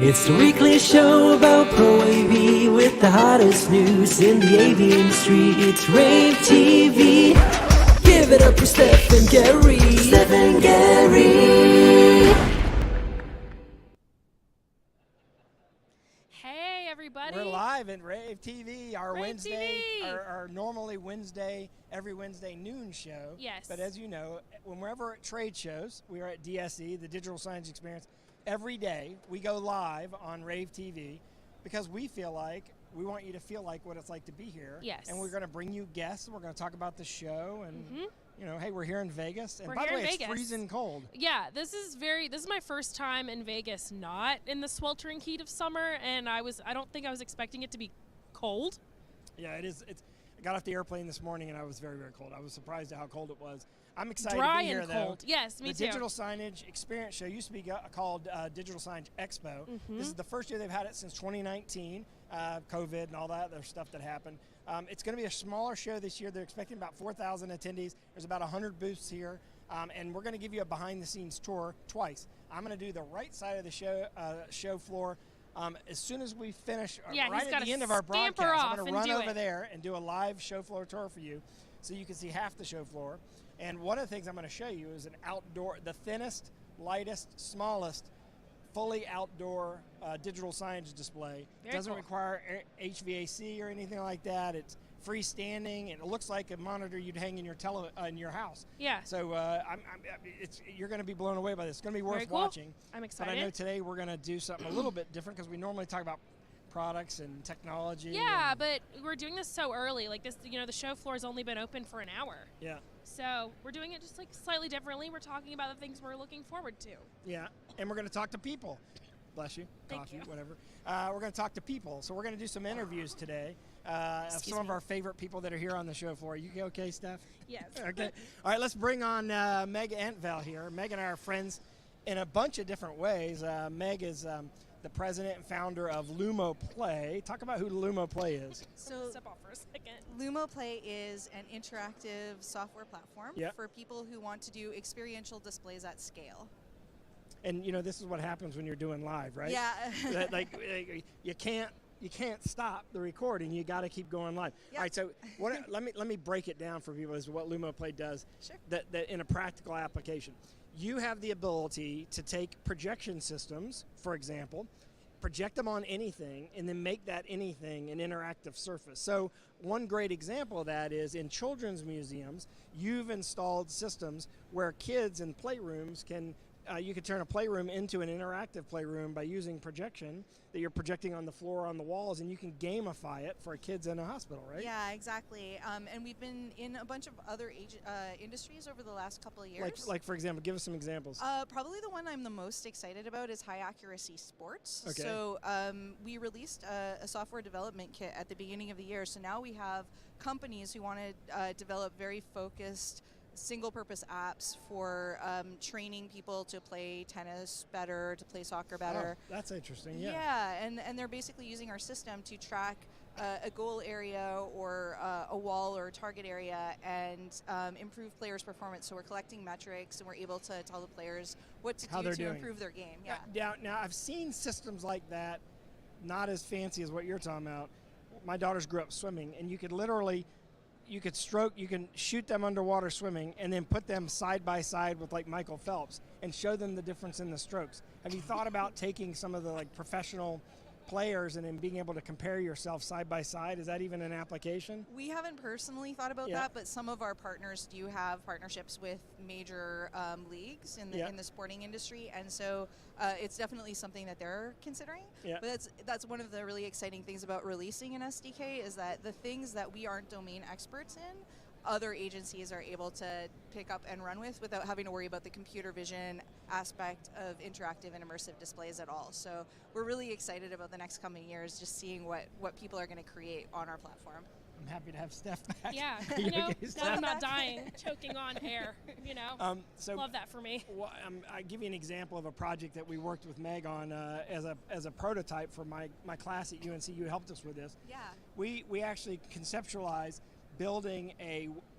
It's the weekly show about Pro AV with the hottest news in the AV industry. It's rAVe TV. Give it up for Steph and Gary. Steph and Gary. Hey everybody. We're live at rAVe TV, our rAVe Wednesday, TV. our normally every Wednesday noon show. Yes. But as you know, whenever at trade shows, we are at DSE, the Digital Signage Experience. Every day we go live on rAVe TV because we feel like we want you to feel like what it's like to be here. Yes. And we're going to bring you guests. We're going to talk about the show and you know, hey, we're here in Vegas. And We're by the here way, in it's Vegas. freezing cold. Yeah, this is my first time in Vegas not in the sweltering heat of summer, and I don't think I was expecting it to be cold. Yeah, it is. I got off the airplane this morning and I was very, very cold. I was surprised at how cold it was. I'm excited Dry to be here, and cold. though. Yes, me the too. Digital Signage Experience Show used to be called Digital Signage Expo. This is the first year they've had it since 2019, COVID and all that other stuff that happened. It's going to be a smaller show this year. They're expecting about 4,000 attendees. There's about 100 booths here, and we're going to give you a behind-the-scenes tour twice. I'm going to do the right side of the show floor. As soon as we finish, right at the end of our broadcast, I'm going to run over there and do a live show floor tour for you so you can see half the show floor. And one of the things I'm going to show you is an outdoor, the thinnest, lightest, smallest, fully outdoor digital signage display. It doesn't require HVAC or anything like that. It's freestanding, and it looks like a monitor you'd hang in your house. Yeah. So you're going to be blown away by this. It's going to be worth cool. watching. I'm excited. But I know today we're going to do something a little bit different because we normally talk about products and technology. Yeah, but we're doing this so early. Like this, the show floor has only been open for an hour. Yeah. So we're doing it just like slightly differently. We're talking about the things we're looking forward to. Yeah, and we're going to talk to people. Bless you. Thank Coffee, you. whatever. We're going to talk to people. So we're going to do some interviews today of some of our favorite people that are here on the show floor. You okay, Steph? Yes. Okay. All right, let's bring on Meg Antvel here. Meg and I are friends in a bunch of different ways. Meg is the president and founder of Lumo Play. Talk about who Lumo Play is. So Step off for a second. Lumo Play is an interactive software platform for people who want to do experiential displays at scale. And this is what happens when you're doing live, right? Yeah. like you can't stop the recording. You got to keep going live. Yep. All right. So let me break it down for people as to what Lumo Play does. Sure. That in a practical application, you have the ability to take projection systems, for example, project them on anything, and then make that anything an interactive surface. So one great example of that is in children's museums, you've installed systems where kids in playrooms can you could turn a playroom into an interactive playroom by using projection that you're projecting on the floor, on the walls, and you can gamify it for kids in a hospital, right? Yeah, exactly. And we've been in a bunch of other industries over the last couple of years. Like for example, give us some examples. Probably the one I'm the most excited about is high accuracy sports. Okay. So we released a software development kit at the beginning of the year. So now we have companies who want to develop very focused single-purpose apps for training people to play tennis better, to play soccer better. Oh, that's interesting, yeah. Yeah, and they're basically using our system to track a goal area or a wall or a target area and improve players' performance. So we're collecting metrics and we're able to tell the players what to do to improve their game. Yeah. Now, I've seen systems like that, not as fancy as what you're talking about. My daughters grew up swimming, and you could literally you can shoot them underwater swimming and then put them side by side with like Michael Phelps and show them the difference in the strokes. Have you thought about taking some of the like professional players and then being able to compare yourself side by side? Is that even an application? We haven't personally thought about that, but some of our partners do have partnerships with major leagues in the sporting industry, and so it's definitely something that they're considering. Yeah. But that's one of the really exciting things about releasing an SDK is that the things that we aren't domain experts in, other agencies are able to pick up and run with without having to worry about the computer vision aspect of interactive and immersive displays at all. So we're really excited about the next coming years, just seeing what people are going to create on our platform. I'm happy to have Steph back. Yeah, I'm not dying, choking on air, So love that for me. Well, I give you an example of a project that we worked with Meg on as a prototype for my class at UNC. You helped us with this. Yeah. We actually conceptualized building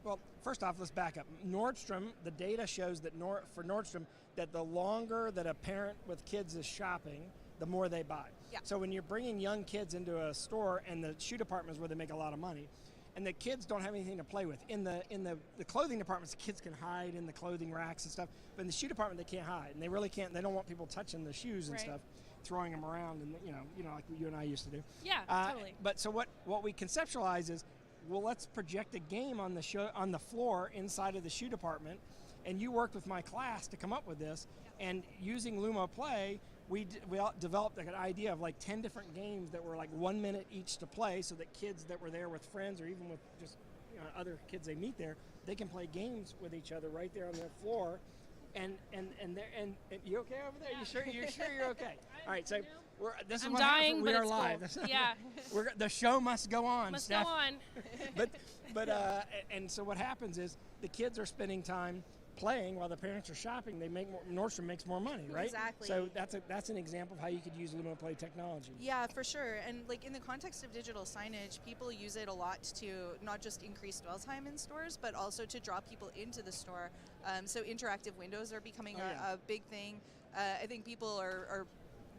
well, first off, let's back up. Nordstrom, the data shows that for Nordstrom, that the longer that a parent with kids is shopping, the more they buy. Yeah. So when you're bringing young kids into a store, and the shoe department is where they make a lot of money, and the kids don't have anything to play with. In the clothing departments, the kids can hide in the clothing racks and stuff, but in the shoe department they can't hide, and they really can't. They don't want people touching the shoes and Right. stuff, throwing them around, and like you and I used to do. Yeah, totally. But so what we conceptualize is, well, let's project a game on the floor inside of the shoe department, and you worked with my class to come up with this, and using Lumo Play, we developed an idea of like 10 different games that were like 1 minute each to play, so that kids that were there with friends or even with just other kids they meet there, they can play games with each other right there on the floor. And you okay over there? Yeah. You sure you're okay? All right, so this is I'm what dying, happens. but We are it's live. cool. Yeah. The show must go on. Must Steph. go on. But and so what happens is the kids are spending time playing while the parents are shopping. They make more, Nordstrom makes more money, right? Exactly. So that's an example of how you could use Lumo Play technology. Yeah, for sure. And like in the context of digital signage, people use it a lot to not just increase dwell time in stores, but also to draw people into the store. So interactive windows are becoming a big thing. I think people are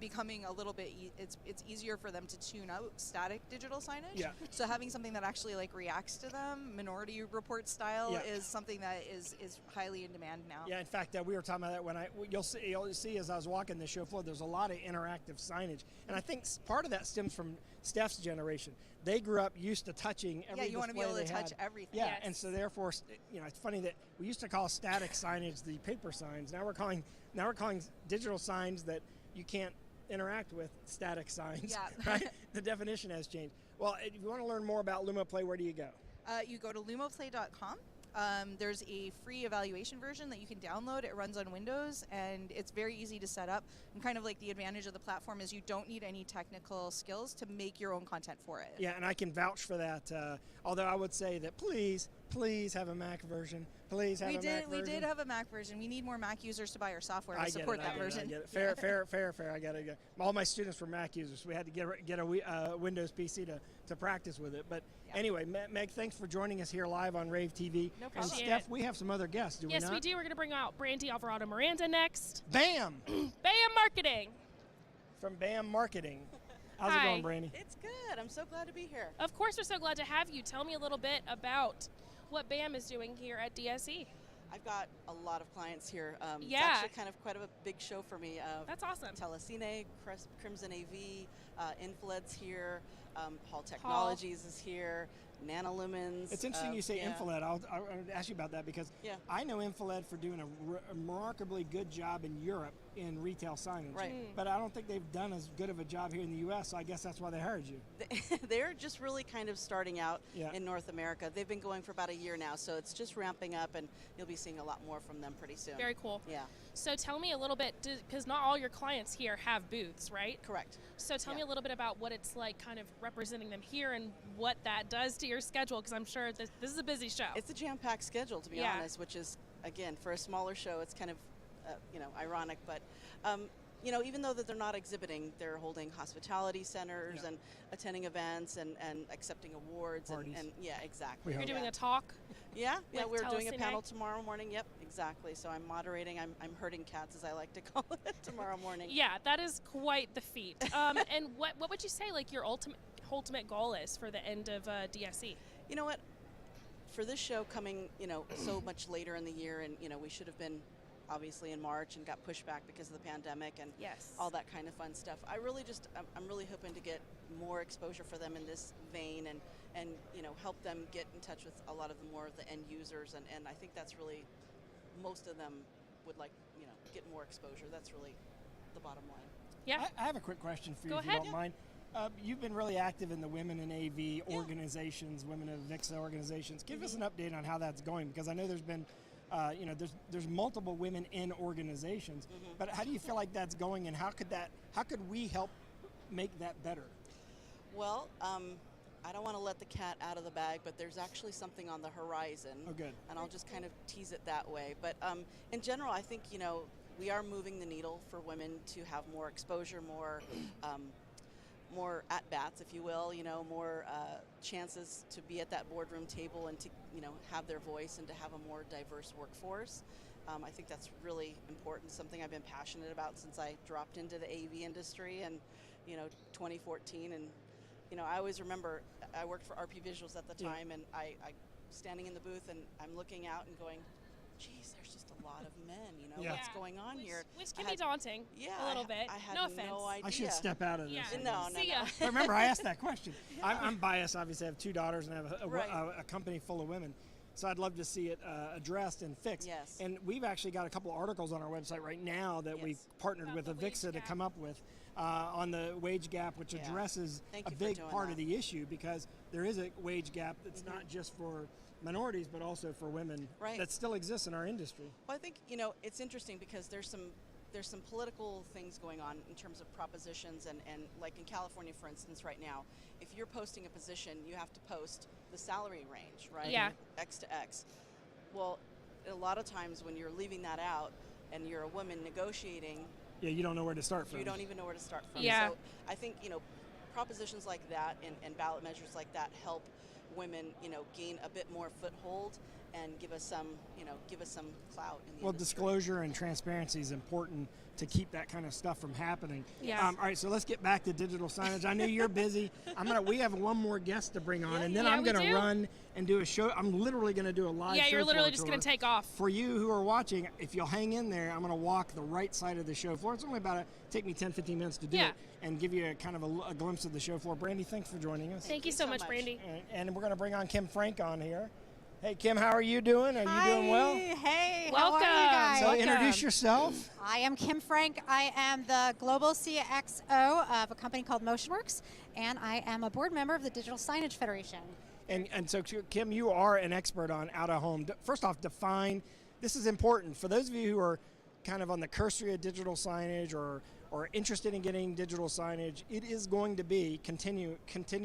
becoming a little bit, it's easier for them to tune out static digital signage. Yeah. So having something that actually like reacts to them, Minority Report style, is something that is highly in demand now. Yeah, in fact, we were talking about that when you'll see as I was walking the show floor, there's a lot of interactive signage, and I think part of that stems from Steph's generation. They grew up used to touching every display. Yeah, you want to be able to touch had. everything. Yeah, Yes. and so therefore, it's funny that we used to call static signage the paper signs. Now we're calling digital signs that you can't interact with static signs. Yeah. Right? The definition has changed. Well, if you want to learn more about Lumo Play, where do you go? You go to lumoplay.com. There's a free evaluation version that you can download. It runs on Windows, and it's very easy to set up. And kind of like the advantage of the platform is you don't need any technical skills to make your own content for it. Yeah, and I can vouch for that. Although I would say that please have a Mac version. Please have a Mac version. We did have a Mac version. We need more Mac users to buy our software to I get support it, that I get version. It, I get it. Fair. I get it. All my students were Mac users, so we had to get a Windows PC to practice with it. But anyway, Meg, thanks for joining us here live on rAVe TV. No And problem. Steph, we have some other guests, do we not? Yes, we do. We're going to bring out Brandy Alvarado Miranda next. Bam! BAM Marketing. From BAM Marketing. How's it Hi. going, Brandy? It's good. I'm so glad to be here. Of course, we're so glad to have you. Tell me a little bit about what BAM is doing here at DSE. I've got a lot of clients here. It's Yeah. actually kind of quite a big show for me. That's awesome. Telecine, Crimson AV, Infled's here, Hall Technologies is here, Nanolumens. It's interesting you say yeah. Infiled. I'll ask you about that because Yeah. I know Infiled for doing a remarkably good job in Europe in retail signage. Right. But I don't think they've done as good of a job here in the U.S., so I guess that's why they hired you. They're just really kind of starting out Yeah. in North America. They've been going for about a year now, so it's just ramping up, and you'll be seeing a lot more from them pretty soon. Very cool. Yeah, So tell me a little bit, because not all your clients here have booths, right? correct. So tell me Yeah. a little bit about what it's like kind of representing them here and what that does to your schedule, because I'm sure this is a busy show. It's a jam-packed schedule, to be Yeah. honest, which is, again, for a smaller show, it's kind of, ironic. But, even though that they're not exhibiting, they're holding hospitality centers Yeah. and attending events and accepting awards. Parties. And yeah, exactly. We You're hope. doing a talk. Yeah, with we're doing a Telecine? panel tomorrow morning. Yep, exactly. So I'm moderating. I'm herding cats, as I like to call it, tomorrow morning. Yeah, that is quite the feat. And what would you say like your ultimate goal is for the end of DSE? You know what? For this show coming, so much later in the year, and we should have been obviously in March and got pushed back because of the pandemic and Yes. all that kind of fun stuff. I'm really hoping to get more exposure for them in this vein and help them get in touch with a lot of the more of the end users, and I think that's really, most of them would like, get more exposure. That's really the bottom line. Yeah. I have a quick question for you, Go if ahead. you don't mind. You've been really active in the Women in AV organizations, Women of VIXA organizations. Give us an update on how that's going, because I know there's been, there's multiple women in organizations. But how do you feel like that's going, and how could we help make that better? Well, I don't want to let the cat out of the bag, but there's actually something on the horizon. Oh, good. And I'll just kind of tease it that way. But in general, I think, we are moving the needle for women to have more exposure, more at-bats, if you will, more chances to be at that boardroom table and to, have their voice and to have a more diverse workforce. I think that's really important, something I've been passionate about since I dropped into the AV industry in 2014. And I always remember I worked for RP Visuals at the time, and I standing in the booth, and I'm looking out and going, geez, there's just a lot of men, what's going on here? Which can be daunting a little bit. I had no offense. no idea. I should step out of this. Yeah. No. See ya. But remember, I asked that question. I'm biased, obviously. I have 2 daughters and I have a company full of women. So I'd love to see it addressed and fixed. Yes. And we've actually got a couple articles on our website right now that we've partnered with Avixa to come up with on the wage gap, which addresses a big part of the issue, because there is a wage gap that's not just for minorities but also for women that still exists in our industry. Well, I think it's interesting because there's some political things going on in terms of propositions, and like in California, for instance, right now, if you're posting a position, you have to post the salary range, right? Yeah. X to X. Well, a lot of times when you're leaving that out and you're a woman negotiating, you don't know where to start from. You don't even know where to start from. Yeah. So I think propositions like that and ballot measures like that help women gain a bit more foothold and give us some clout in the industry. Disclosure and transparency is important to keep that kind of stuff from happening. Yeah. All right, so let's get back to digital signage. I know you're busy. We have one more guest to bring on, and then I'm going to run and do a show. I'm literally going to do a live show. Yeah, you're literally just going to take off. For you who are watching, if you'll hang in there, I'm going to walk the right side of the show floor. It's only take me 10, 15 minutes to do it and give you a glimpse of the show floor. Brandy, thanks for joining us. Thank you so much, Brandy. And we're going to bring on Kim Frank on here. Hey, Kim, how are you doing? Are you doing well? Hey, welcome. How are you guys? So introduce yourself. I am Kim Frank. I am the Global CXO of a company called MotionWorks, and I am a board member of the Digital Signage Federation. And so, Kim, you are an expert on out-of-home. First off, define, this is important. For those of you who are kind of on the cursory of digital signage or interested in getting digital signage, it is going to be, continue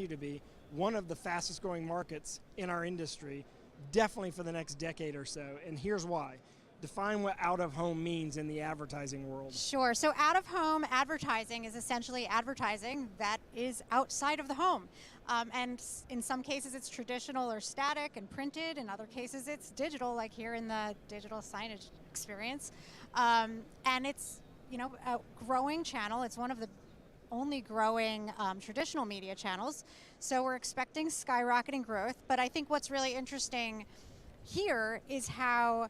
to be, one of the fastest growing markets in our industry, definitely for the next decade or so. And here's why. Define what out-of-home means in the advertising world. Sure. So out-of-home advertising is essentially advertising that is outside of the home. And in some cases it's traditional or static and printed. In other cases it's digital, like here in the digital signage experience. And it's a growing channel. It's one of the only growing traditional media channels. So we're expecting skyrocketing growth. But I think what's really interesting here is how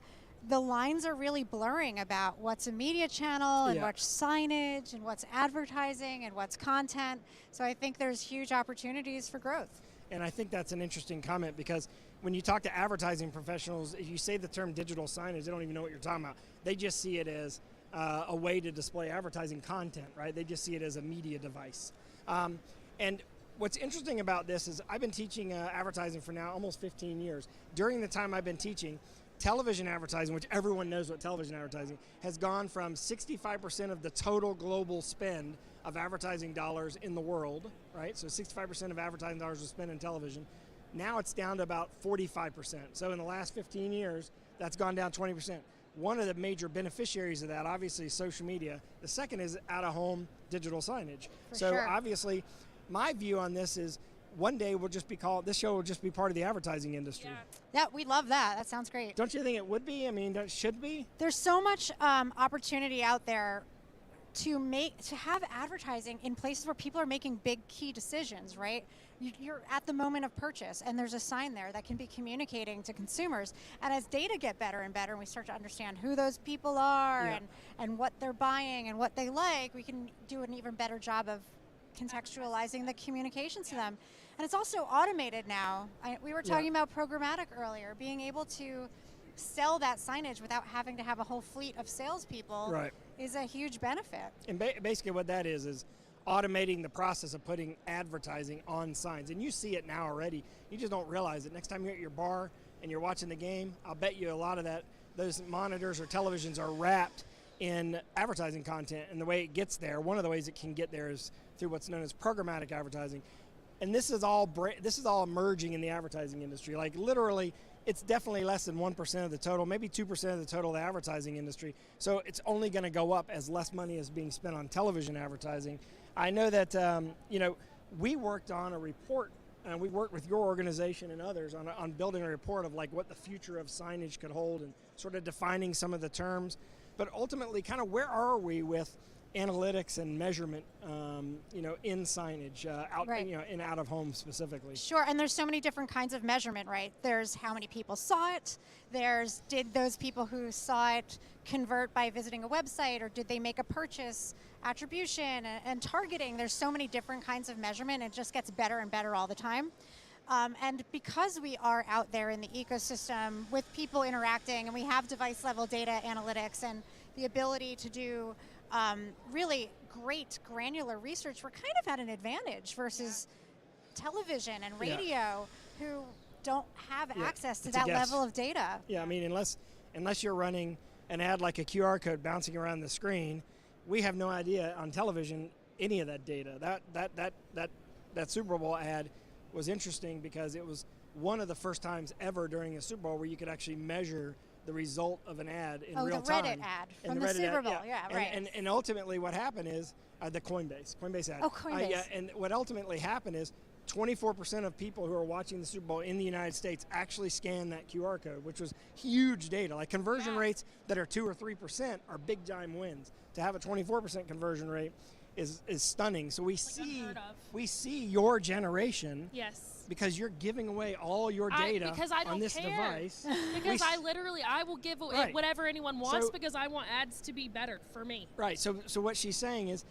the lines are really blurring about what's a media channel and what's signage and what's advertising and what's content. So I think there's huge opportunities for growth. And I think that's an interesting comment, because when you talk to advertising professionals, if you say the term digital signage, they don't even know what you're talking about. They just see it as a way to display advertising content, right? They just see it as a media device. And what's interesting about this is I've been teaching advertising for now almost 15 years. During the time I've been teaching, television advertising, which everyone knows what television advertising, has gone from 65% of the total global spend of advertising dollars in the world, right? So 65% of advertising dollars are spent in television. Now it's down to about 45%. So in the last 15 years, that's gone down 20%. One of the major beneficiaries of that, obviously, is social media. The second is out-of-home digital signage. For sure. Obviously, my view on this is one day this show will just be part of the advertising industry. Yeah, we love that. That sounds great. Don't you think it would be? I mean, it should be? There's so much opportunity out there to have advertising in places where people are making big key decisions, right? You're at the moment of purchase, and there's a sign there that can be communicating to consumers. And as data get better and better, and we start to understand who those people are and what they're buying and what they like, we can do an even better job of contextualizing the communications to them. And it's also automated now. We were talking about programmatic earlier, being able to sell that signage without having to have a whole fleet of salespeople is a huge benefit. And basically what that is automating the process of putting advertising on signs. And you see it now already. You just don't realize it. Next time you're at your bar and you're watching the game, I'll bet you a lot of those monitors or televisions are wrapped in advertising content. And the way it gets there, one of the ways it can get there is through what's known as programmatic advertising. And this is all emerging in the advertising industry. Like literally, it's definitely less than 1% of the total, maybe 2% of the total of the advertising industry. So it's only going to go up as less money is being spent on television advertising. I know that we worked on a report and we worked with your organization and others on building a report of like what the future of signage could hold and sort of defining some of the terms. But ultimately, kind of where are we with analytics and measurement, in signage, in out of home specifically? Sure, and there's so many different kinds of measurement, right? There's how many people saw it. There's did those people who saw it convert by visiting a website, or did they make a purchase? Attribution and targeting. There's so many different kinds of measurement. It just gets better and better all the time. And because we are out there in the ecosystem with people interacting, and we have device level data analytics and the ability to do really great granular research, we're kind of at an advantage versus television and radio who don't have access to that level of data. Yeah, I mean, unless you're running an ad like a QR code bouncing around the screen, we have no idea on television any of that data. That Super Bowl ad was interesting because it was one of the first times ever during a Super Bowl where you could actually measure the result of an ad in real time. Oh, the Reddit ad from the Super Bowl, right. And ultimately what happened is the Coinbase ad. Oh, Coinbase. And what ultimately happened is 24% of people who are watching the Super Bowl in the United States actually scanned that QR code, which was huge data. Like conversion rates that are 2 or 3% are big time wins. To have a 24% conversion rate is stunning. So we see your generation. Yes. Because you're giving away all your data on this device. Because I will give whatever anyone wants because I want ads to be better for me. Right. So what she's saying is,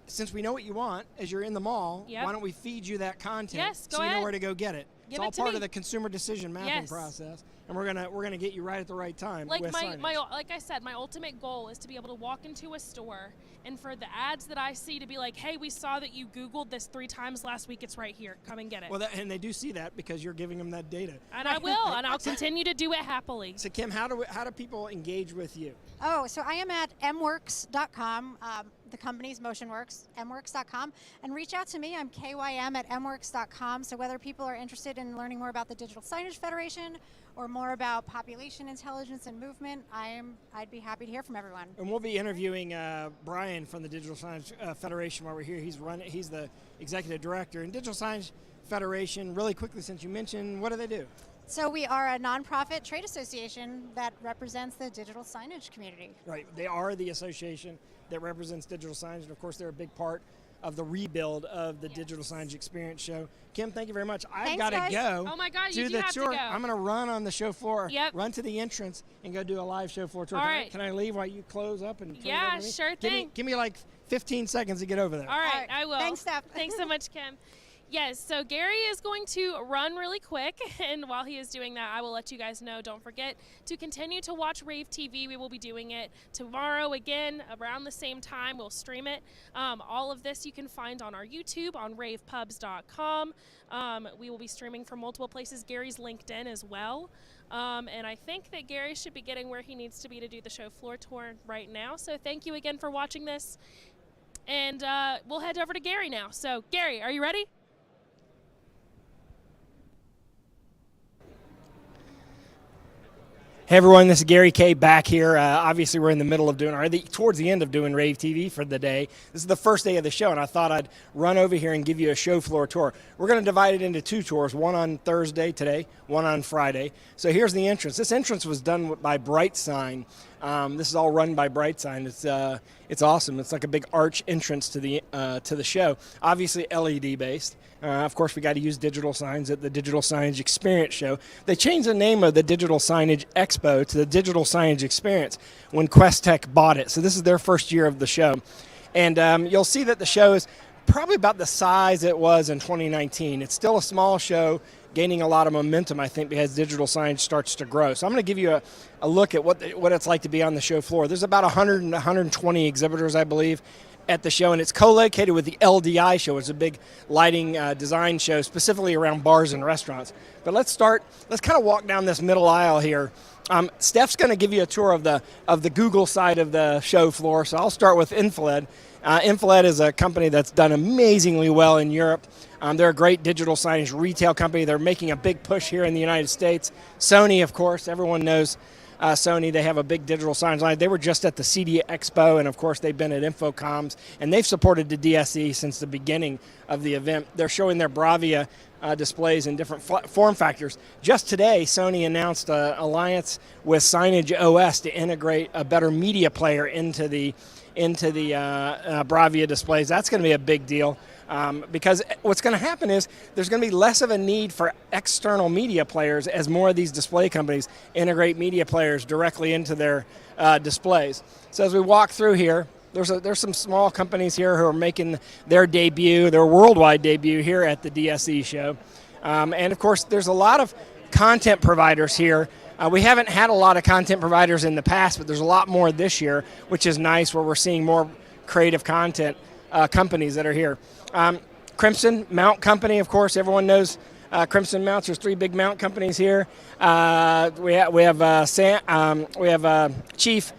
since we know what you want as you're in the mall, why don't we feed you that content so you know where to go get it? It's all part of the consumer decision mapping process, and we're gonna get you right at the right time. Like like I said, my ultimate goal is to be able to walk into a store and for the ads that I see to be like, hey, we saw that you Googled this 3 times last week. It's right here. Come and get it. Well, and they do see that because you're giving them that data. And I will, and I'll continue to do it happily. So Kim, how do people engage with you? Oh, so I am at mworks.com. The company's MotionWorks, mworks.com, and reach out to me. I'm KYM at mworks.com. So whether people are interested in learning more about the Digital Signage Federation or more about population intelligence and movement, I'd be happy to hear from everyone. And we'll be interviewing Brian from the Digital Signage Federation while we're here. He's the executive director. And Digital Signage Federation, really quickly, since you mentioned, what do they do? So we are a nonprofit trade association that represents the digital signage community. Right. They are the association that represents digital signage, and of course they're a big part of the rebuild of the Digital Signage Experience show. Kim, thank you very much. I've got to go. Oh my God, you do do the have tour. to go. I'm going to run on the show floor, run to the entrance, and go do a live show floor tour. All right. Can I leave while you close up and turn it over to me? Sure thing. Give me like 15 seconds to get over there. All right, I will. Thanks, Steph. Thanks so much, Kim. Yes, so Gary is going to run really quick, and while he is doing that, I will let you guys know. Don't forget to continue to watch rAVe TV. We will be doing it tomorrow again around the same time. We'll stream it. All of this you can find on our YouTube on ravepubs.com. We will be streaming from multiple places. Gary's LinkedIn as well. And I think that Gary should be getting where he needs to be to do the show floor tour right now. So thank you again for watching this. And we'll head over to Gary now. So Gary, are you ready? Hey everyone, this is Gary K back here. Obviously, we're in the middle of towards the end of doing rAVe TV for the day. This is the first day of the show, and I thought I'd run over here and give you a show floor tour. We're going to divide it into 2 tours, one on Thursday today, one on Friday. So here's the entrance. This entrance was done by Bright Sign. This is all run by Bright Sign. It's awesome. It's like a big arch entrance to the show. Obviously LED based. Of course, we got to use digital signs at the Digital Signage Experience show. They changed the name of the Digital Signage Expo to the Digital Signage Experience when Questech bought it. So this is their first year of the show. And you'll see that the show is probably about the size it was in 2019. It's still a small show, gaining a lot of momentum, I think, because digital signage starts to grow. So I'm going to give you a look at what it's like to be on the show floor. There's about 100 and 120 exhibitors, I believe, at the show, and it's co-located with the LDI show. It's a big lighting design show specifically around bars and restaurants. But let's kind of walk down this middle aisle here. Steph's going to give you a tour of the Google side of the show floor, so I'll start with Infled. Infled is a company that's done amazingly well in Europe. They're a great digital signage retail company. They're making a big push here in the United States. Sony, of course, everyone knows Sony, they have a big digital signage line. They were just at the CD Expo, and of course they've been at Infocoms, and they've supported the DSE since the beginning of the event. They're showing their bravia displays in different form factors. Just today, Sony announced an alliance with Signage OS to integrate a better media player into the bravia displays. That's going to be a big deal. Because what's going to happen is there's going to be less of a need for external media players as more of these display companies integrate media players directly into their displays. So as we walk through here, there's some small companies here who are making their worldwide debut here at the DSE show. And of course, there's a lot of content providers here. We haven't had a lot of content providers in the past, but there's a lot more this year, which is nice, where we're seeing more creative content companies that are here. Crimson Mount Company, of course, everyone knows Crimson Mounts. There's 3 big mount companies here. We have Chief,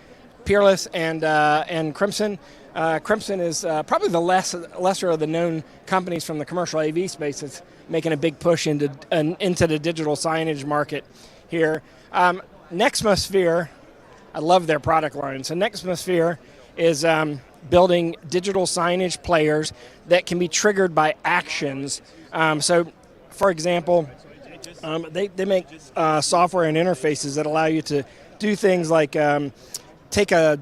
Peerless, and Crimson. Crimson is probably the lesser of the known companies from the commercial AV space that's making a big push into the digital signage market here. Nexmosphere, I love their product line. So Nexmosphere is building digital signage players that can be triggered by actions. So, for example, they make software and interfaces that allow you to do things like take a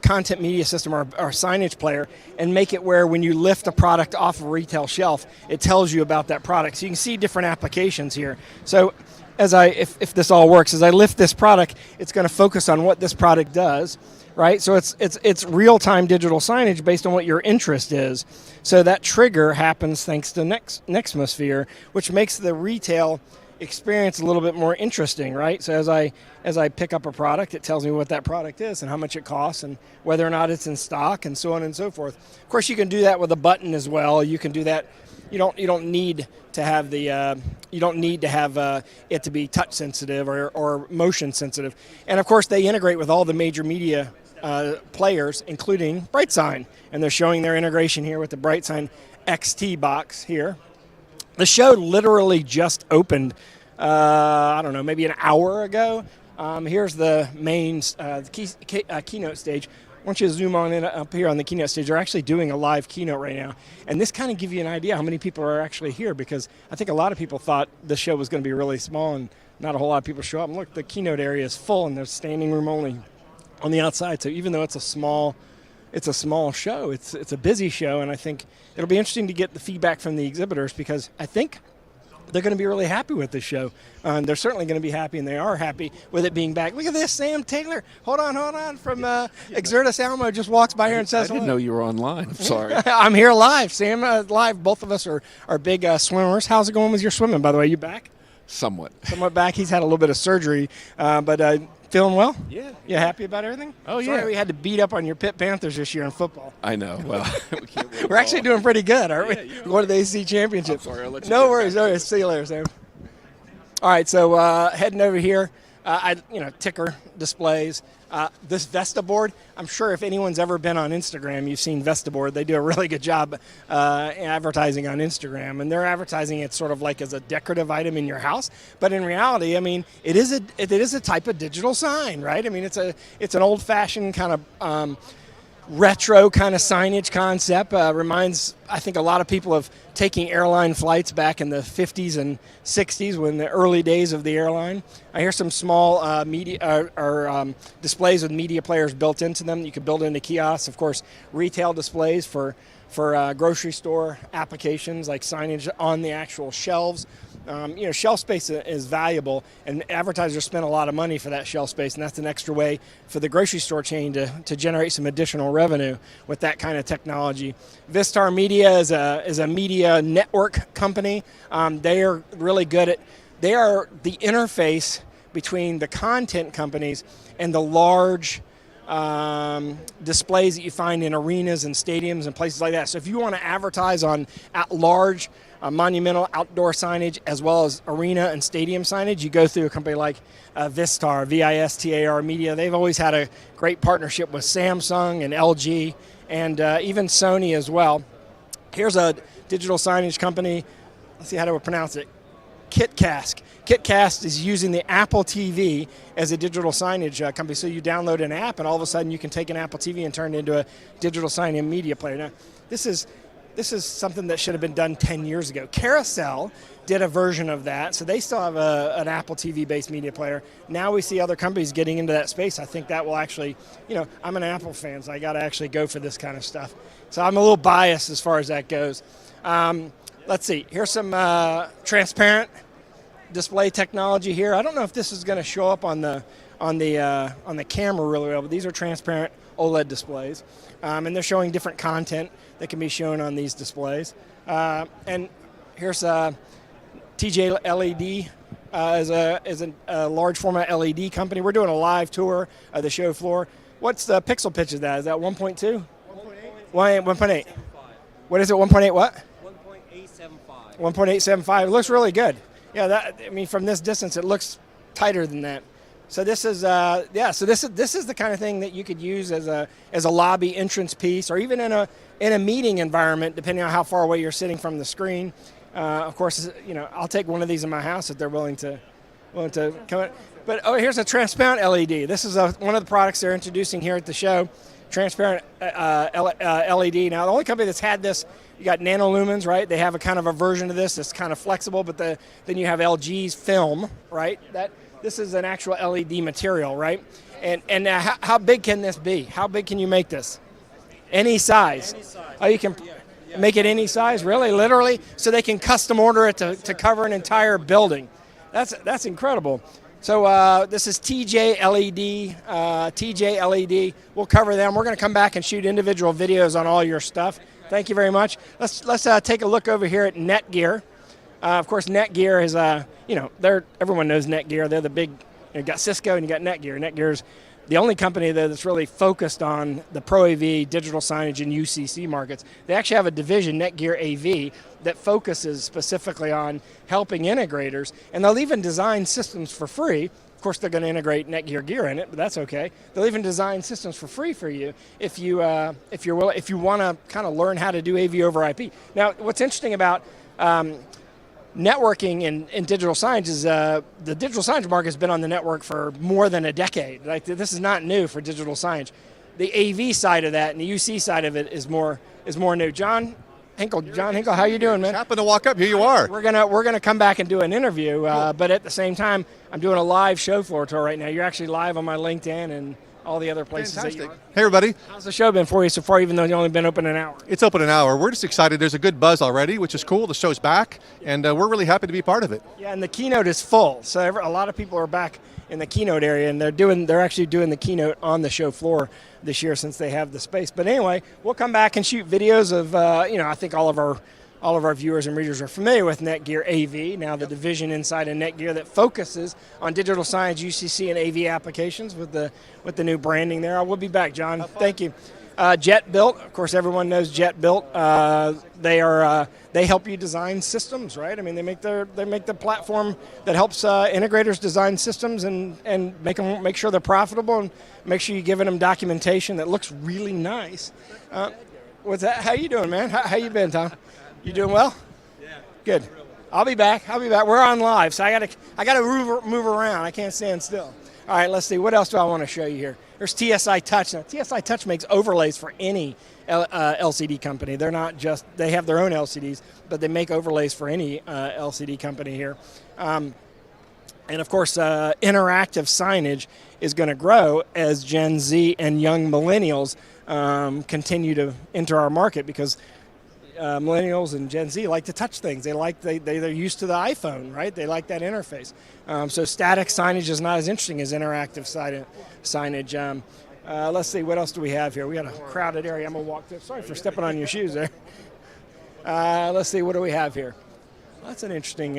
content media system or signage player and make it where when you lift a product off a retail shelf, it tells you about that product. So you can see different applications here. So if this all works, as I lift this product, it's going to focus on what this product does, right? So it's real-time digital signage based on what your interest is. So that trigger happens thanks to Nexmosphere, which makes the retail experience a little bit more interesting, right? So as I pick up a product, it tells me what that product is and how much it costs and whether or not it's in stock and so on and so forth. Of course, you can do that with a button as well. You can do that. You don't need to have it to be touch sensitive or motion sensitive. And of course, they integrate with all the major media players, including BrightSign, and they're showing their integration here with the BrightSign XT box here. The show literally just opened, I don't know, maybe an hour ago. Here's the main keynote stage. Why don't you zoom on in up here on the keynote stage? They're actually doing a live keynote right now. And this kind of gives you an idea how many people are actually here, because I think a lot of people thought the show was going to be really small and not a whole lot of people show up. And look, the keynote area is full and there's standing room only on the outside. So even though it's a small show, it's a busy show, and I think it'll be interesting to get the feedback from the exhibitors, because I think they're going to be really happy with this show. They're certainly going to be happy, and they are happy with it being back. Look at this, Sam Taylor. Hold on. From Exertus Alamo just walks by here and says hello. I didn't know you were online. I'm sorry. I'm here live, Sam. Live. Both of us are big swimmers. How's it going with your swimming, by the way? You back? Somewhat back. He's had a little bit of surgery, but feeling well? Yeah. You happy about everything? Oh, Sorry, yeah. we had to beat up on your Pitt Panthers this year in football. I know. Well, we're actually doing pretty good, aren't we? Yeah, Going to the AC Championship. I'm sorry, I'll let you No worries. All right, see you later, Sam. All right, so heading over here, ticker displays. This Vesta board, I'm sure if anyone's ever been on Instagram, you've seen Vesta board. They do a really good job advertising on Instagram, and they're advertising it sort of like as a decorative item in your house. But in reality, I mean, it is a type of digital sign, right? I mean, it's an old-fashioned kind of retro kind of signage concept. Reminds, I think, a lot of people of taking airline flights back in the 50s and 60s, when the early days of the airline. I hear some small media or displays with media players built into them. You can build into kiosks, of course, retail displays for grocery store applications like signage on the actual shelves. Shelf space is valuable, and advertisers spend a lot of money for that shelf space, and that's an extra way for the grocery store chain to generate some additional revenue with that kind of technology. Vistar Media is a media network company. They are really good they are the interface between the content companies and the large displays that you find in arenas and stadiums and places like that. So if you want to advertise on at large monumental outdoor signage as well as arena and stadium signage, you go through a company like Vistar, Vistar Media. They've always had a great partnership with Samsung and LG and even Sony as well. Here's a digital signage company. Let's see how to pronounce it. KitCask. KitCast is using the Apple TV as a digital signage company. So you download an app, and all of a sudden you can take an Apple TV and turn it into a digital signage media player. Now, this is something that should have been done 10 years ago. Carousel did a version of that, so they still have an Apple TV-based media player. Now we see other companies getting into that space. I think that will actually, I'm an Apple fan, so I got to actually go for this kind of stuff. So I'm a little biased as far as that goes. Let's see. Here's some transparent display technology here. I don't know if this is going to show up on the camera really well, but these are transparent OLED displays, and they're showing different content that can be shown on these displays. And here's TJ LED is a large format LED company. We're doing a live tour of the show floor. What's the pixel pitch of that? Is that 1.2? 1.8. 1.8. What is it? 1.8 what? 1.875. 1.875. It looks really good. Yeah, from this distance, it looks tighter than that. So this is So this is the kind of thing that you could use as a lobby entrance piece, or even in a meeting environment, depending on how far away you're sitting from the screen. Of course, I'll take one of these in my house if they're willing to come in. But here's a transparent LED. This is one of the products they're introducing here at the show. Transparent LED. Now, the only company that's had this, you got Nanolumens, right? They have a kind of a version of this that's kind of flexible, but then you have LG's film, right? This is an actual LED material, right? And how big can this be? How big can you make this? Any size. Any size. Oh, you can make it any size, really, literally? So they can custom order it to cover an entire building. That's incredible. So this is TJ LED. TJ LED. We'll cover them. We're going to come back and shoot individual videos on all your stuff. Thank you very much. Let's take a look over here at Netgear. Of course, Netgear is everyone knows Netgear. They're the big. You got Cisco and you got Netgear. Netgear's the only company that's really focused on the Pro AV, digital signage, and UCC markets. They actually have a division, Netgear AV, that focuses specifically on helping integrators, and they'll even design systems for free. Of course, they're going to integrate Netgear gear in it, but that's okay. They'll even design systems for free for you if you want to kind of learn how to do AV over IP. Now, what's interesting about networking in digital signage is the digital signage market has been on the network for more than a decade. Like, this is not new for digital signage. The AV side of that and the UC side of it is more new. John Hinkle, how you doing, man? Happened to walk up. Here you are. We're gonna come back and do an interview, but at the same time, I'm doing a live show floor tour right now. You're actually live on my LinkedIn and all the other places. Fantastic. That you are. Hey, everybody. How's the show been for you so far, even though you've only been open an hour? It's open an hour. We're just excited. There's a good buzz already, which is cool. The show's back, and we're really happy to be part of it. Yeah, and the keynote is full. So a lot of people are back in the keynote area, and they're actually doing the keynote on the show floor this year since they have the space. But anyway, we'll come back and shoot videos of, I think all of our viewers and readers are familiar with Netgear AV, now the division inside of Netgear that focuses on digital signage, UCC, and AV applications with the new branding there. I will be back, John. Thank you. Jet Built, of course, everyone knows Jet Built. They help you design systems, right? I mean, they make the platform that helps integrators design systems and make sure they're profitable and make sure you're giving them documentation that looks really nice. What's that? How you doing, man? How you been, Tom? You doing well? Yeah. Good. I'll be back. We're on live, so I gotta move around. I can't stand still. All right, let's see. What else do I want to show you here? There's TSI Touch. Now, TSI Touch makes overlays for any LCD company. They're not just, they have their own LCDs, but they make overlays for any LCD company here. And of course, interactive signage is going to grow as Gen Z and young millennials continue to enter our market, because millennials and Gen Z like to touch things. They're used to the iPhone, right? They like that interface. So static signage is not as interesting as interactive signage. Let's see, what else do we have here? We got a crowded area. I'm gonna walk through. Sorry for stepping on your shoes there. Let's see, what do we have here? Well, that's an interesting.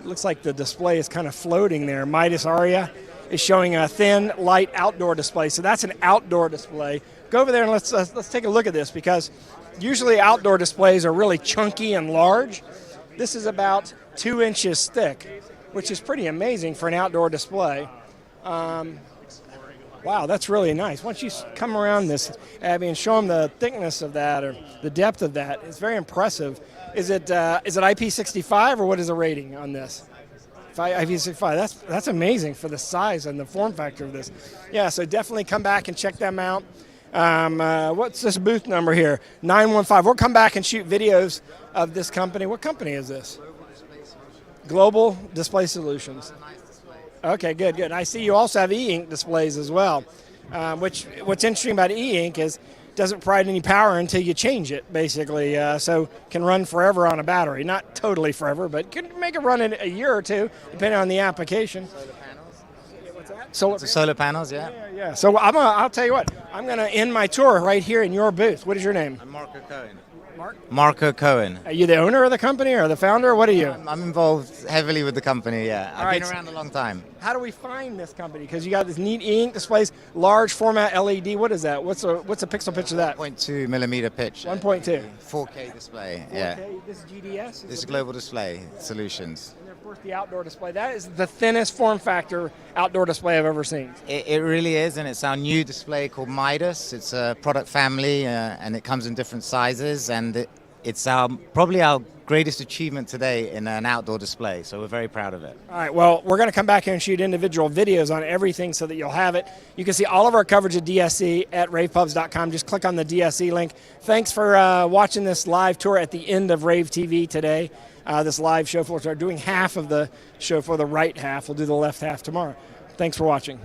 Looks like the display is kind of floating there. Midas Aria is showing a thin, light outdoor display. So that's an outdoor display. Go over there and let's take a look at this, because usually outdoor displays are really chunky and large. This is about 2 inches thick, which is pretty amazing for an outdoor display. Wow, that's really nice. Once you come around this, Abby, and show them the thickness of that or the depth of that, it's very impressive. Is it IP65 or what is the rating on this? IP65. That's amazing for the size and the form factor of this. Yeah, so definitely come back and check them out. What's this booth number here? 915. We'll come back and shoot videos of this company. What company is this? Global Display Solutions. Okay, good, good. I see you also have e-ink displays as well, which what's interesting about e-ink is it doesn't provide any power until you change it, basically, so can run forever on a battery. Not totally forever, but can make it run in a year or two, depending on the application. Solar panels, yeah. Yeah. So I'll tell you what, I'm going to end my tour right here in your booth. What is your name? I'm Marco Cohen. Mark? Marco Cohen. Are you the owner of the company or the founder? What are you? I'm involved heavily with the company, yeah. I've right. been around a long time. How do we find this company? Because you got this neat e-ink displays, large format LED. What is that? What's a pixel pitch of that? 1.2 millimeter pitch. 1.2. 4K display, 4K. yeah. This is GDS? This is Global Display Solutions. And of course the outdoor display. That is the thinnest form factor outdoor display I've ever seen. It really is, and it's our new display called Midas. It's a product family, and it comes in different sizes, and it's probably our greatest achievement today in an outdoor display, so we're very proud of it. All right, well, we're going to come back here and shoot individual videos on everything so that you'll have it. You can see all of our coverage of DSE at ravepubs.com. Just click on the DSE link. Thanks for watching this live tour at the end of Rave TV today. This live show floor. So we're doing half of the show for the right half. We'll do the left half tomorrow. Thanks for watching.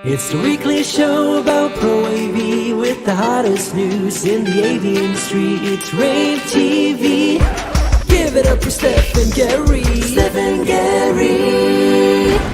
It's the weekly show about Pro AV with the hottest news in the AV industry. It's rAVe TV. Give it up for Steph and Gary. Steph and Gary.